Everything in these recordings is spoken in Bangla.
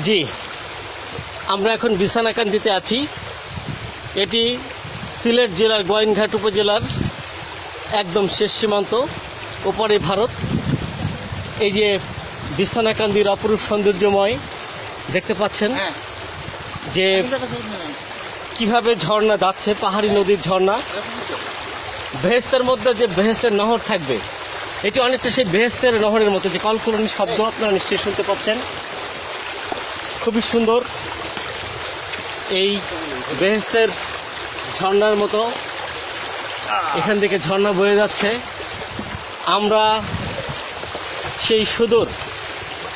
জি, আমরা এখন বিছানাকান্দিতে আছি। এটি সিলেট জেলার গোয়াইনঘাট উপজেলার একদম শেষ সীমান্ত, ওপারে ভারত। এই যে বিছানাকান্দির অপরূপ সৌন্দর্যময় দেখতে পাচ্ছেন যে কিভাবে ঝর্ণা যাচ্ছে, পাহাড়ি নদীর ঝর্ণা। বেহেস্তের মধ্যে যে বেহেস্তের নহর থাকবে, এটি অনেকটা সেই বেহেস্তের নহরের মতো, যে কলকলনি শব্দ আপনারা নিশ্চয়ই শুনতে পাচ্ছেন। খুবই সুন্দর এই বেহেস্তের ঝর্ণার মতো এখান থেকে ঝর্ণা বয়ে যাচ্ছে। আমরা সেই সুদূর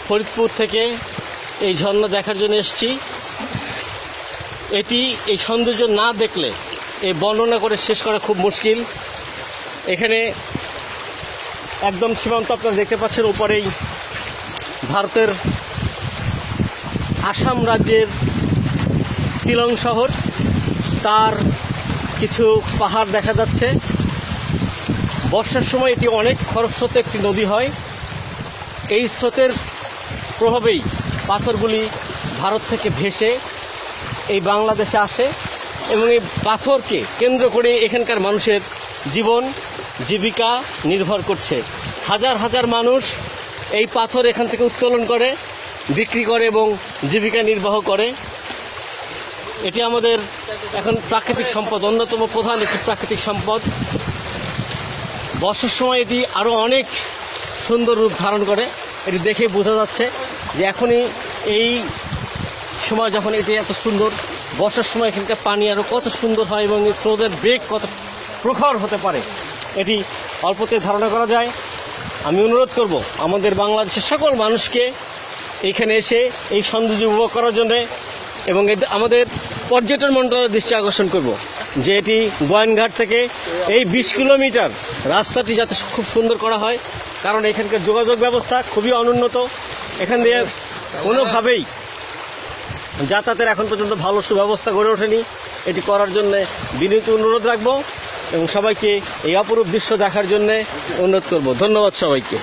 ফরিদপুর থেকে এই ঝর্ণা দেখার জন্য এসেছি। এই সৌন্দর্য না দেখলে এই বর্ণনা করে শেষ করা খুব মুশকিল। এখানে একদম সীমান্ত আপনারা দেখতে পাচ্ছেন, উপরেই ভারতের আসাম রাজ্যের শিলং শহর, তার কিছু পাহাড় দেখা যাচ্ছে। বর্ষার সময় এটি অনেক খরস্রোতে একটি নদী হয়। এই স্রোতের প্রভাবেই পাথরগুলি ভারত থেকে ভেসে এই বাংলাদেশে আসে এবং এই পাথরকে কেন্দ্র করে এখানকার মানুষের জীবন জীবিকা নির্ভর করছে। হাজার হাজার মানুষ এই পাথর এখান থেকে উত্তোলন করে, বিক্রি করে এবং জীবিকা নির্বাহ করে। এটি আমাদের এখন প্রাকৃতিক সম্পদ, অন্যতম প্রধান একটি প্রাকৃতিক সম্পদ। বর্ষার সময় এটি আরও অনেক সুন্দর রূপ ধারণ করে। এটি দেখে বোঝা যাচ্ছে যে এখনই এই সময় যখন এটি এত সুন্দর, বর্ষার সময় এখানকার পানি আরও কত সুন্দর হয় এবং স্রোতের বেগ কত প্রখর হতে পারে, এটি অল্পতে ধারণা করা যায়। আমি অনুরোধ করব আমাদের বাংলাদেশের সকল মানুষকে এইখানে এসে এই সৌন্দর্য উপভোগ করার জন্যে, এবং আমাদের পর্যটন মন্ত্রণালয়ের দৃষ্টি আকর্ষণ করব যে এটি গোয়াইনঘাট থেকে এই 20 কিলোমিটার রাস্তাটি যাতে খুব সুন্দর করা হয়, কারণ এখানকার যোগাযোগ ব্যবস্থা খুবই অনুন্নত। এখান দিয়ে কোনোভাবেই যাতায়াতের এখন পর্যন্ত ভালো সুব্যবস্থা গড়ে ওঠেনি। এটি করার জন্যে বিনীত অনুরোধ রাখব এবং সবাইকে এই অপরূপ দৃশ্য দেখার জন্যে অনুরোধ করব। ধন্যবাদ সবাইকে।